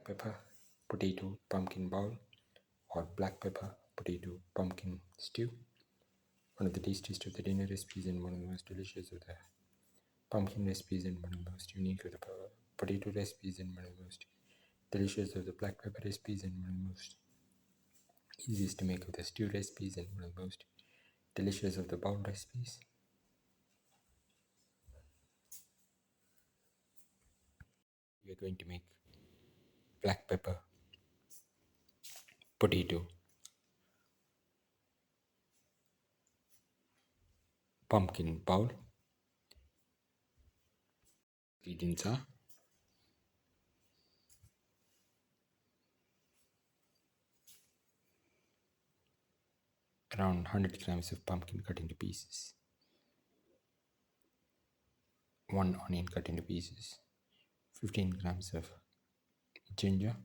pepper, potato, pumpkin bowl, or black pepper, potato, pumpkin stew. One of the tastiest of the dinner recipes and one of the most delicious of the pumpkin recipes and one of the most unique of the potato recipes and one of the most delicious of the black pepper recipes and one of the most easiest to make of the stew recipes and one of the most delicious of the bowl recipes. We are going to make black pepper, potato, pumpkin bowl. Ingredients are around 100 grams of pumpkin cut into pieces, 1 onion cut into pieces, 15 grams of ginger,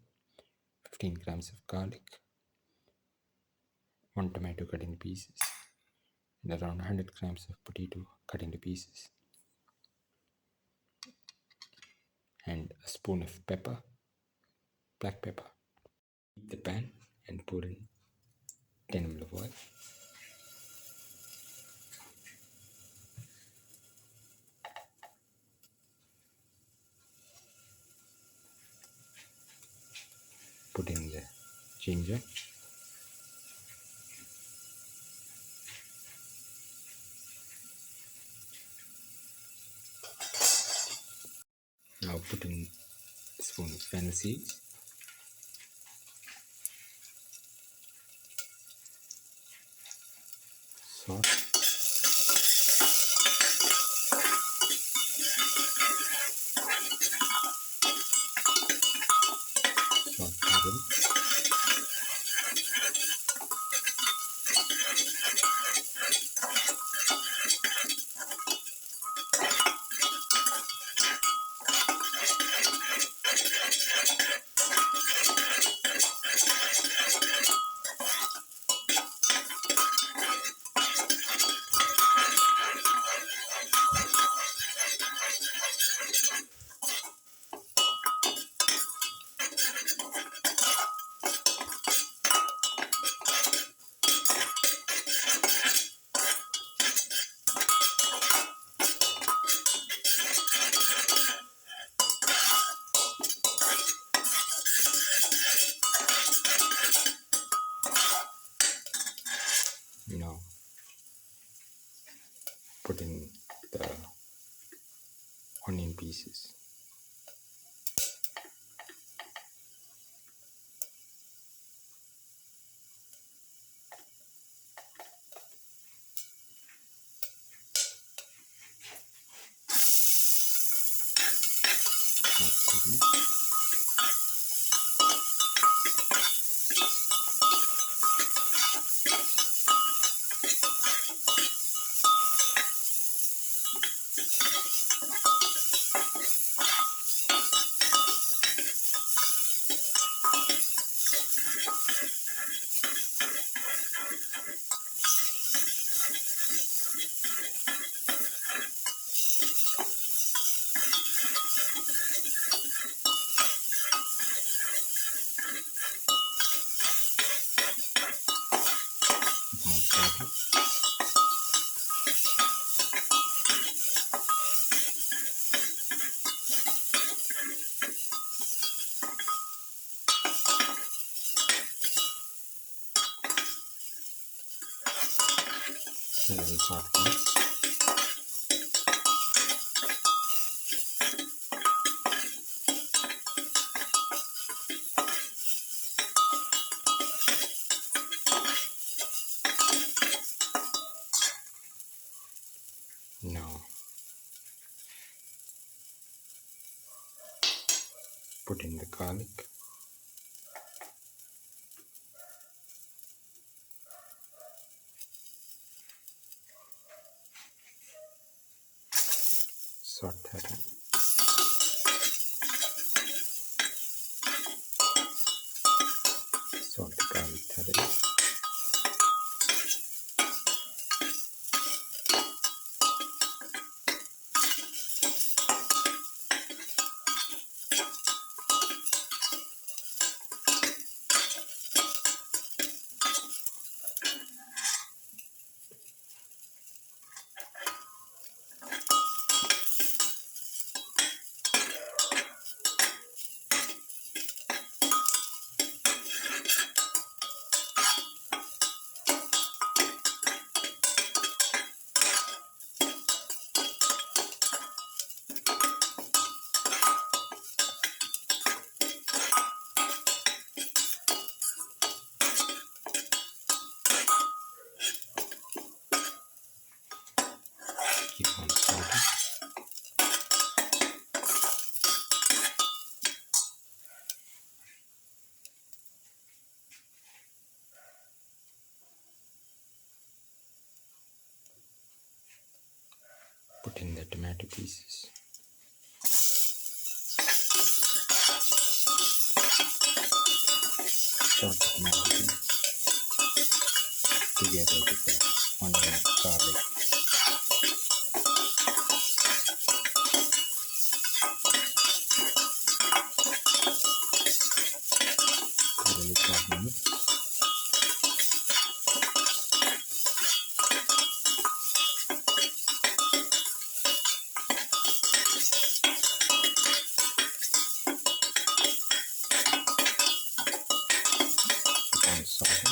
15 grams of garlic, 1 tomato cut into pieces, and around 100 grams of potato cut into pieces, and a spoon of pepper, black pepper. Heat the pan and pour in 10 ml of oil. Put in the ginger, now put in a spoon of fennel seeds, salt, pardon, now put in the onion pieces. Celery sauteing. Now put in the garlic, saute that in. Salt the garlic thoroughly. Put in the tomato pieces. Saute the tomato pieces together with the onion, garlic. Thoroughly chopping it. And saute.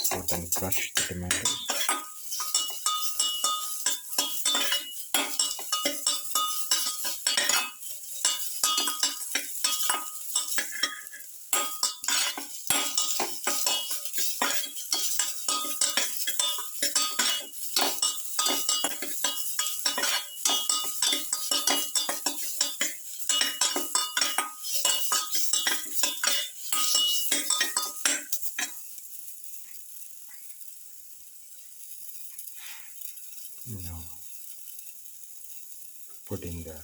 Salt and crush the tomatoes. Now put in the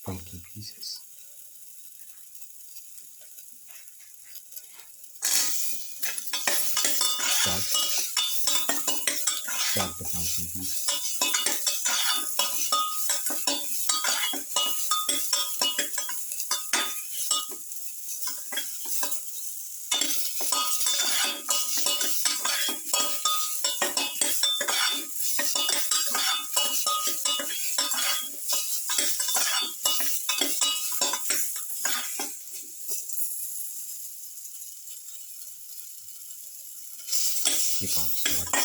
pumpkin pieces. Salt the pumpkin pieces. Keep on sauteing.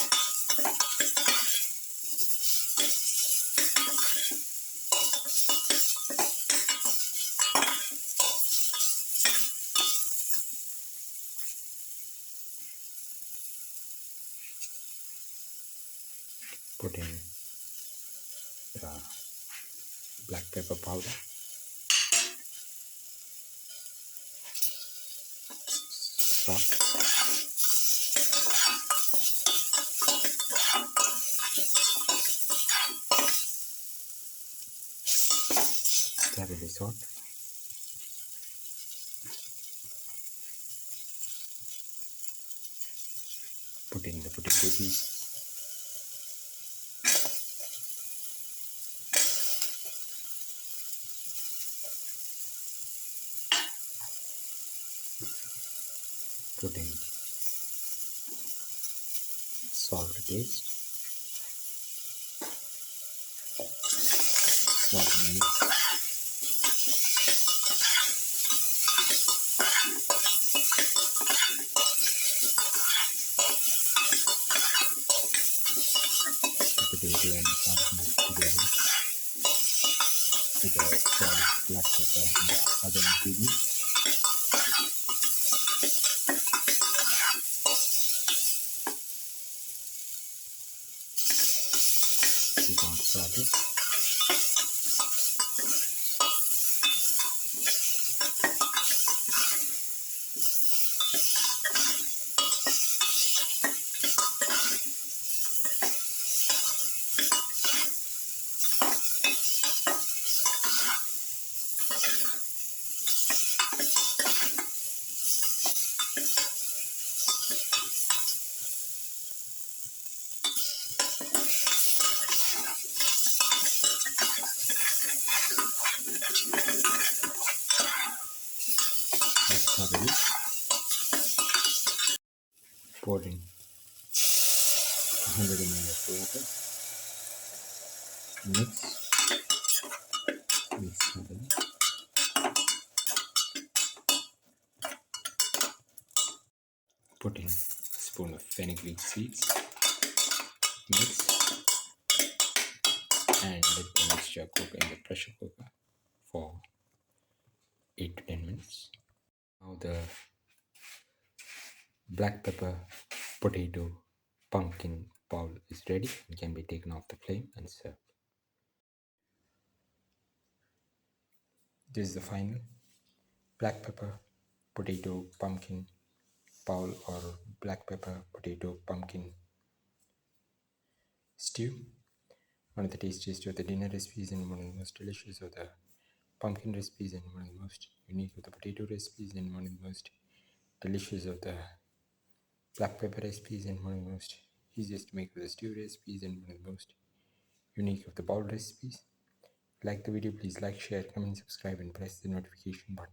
Put in the black pepper powder, salt, thoroughly salt. Put in the potato pieces. Put in salt to taste. Salt and mix. The potato and the pumpkin together with the salt, black pepper, and the other ingredients. Keep on sauteing. Thoroughly. Pour in 100 ml of water. Mix thoroughly. Put in a spoon of fenugreek seeds. Mix and let the mixture cook in the pressure cooker for 8 to 10 minutes. Now the black pepper, potato, pumpkin bowl is ready and can be taken off the flame and served. This is the final black pepper, potato, pumpkin bowl or black pepper, potato, pumpkin stew. One of the tastiest of the dinner recipes and one of the most delicious of the pumpkin recipes and one of the most unique of the potato recipes and one of the most delicious of the black pepper recipes and one of the most easiest to make of the stew recipes and one of the most unique of the bowl recipes. Like the video, please like, share, comment, subscribe and press the notification button.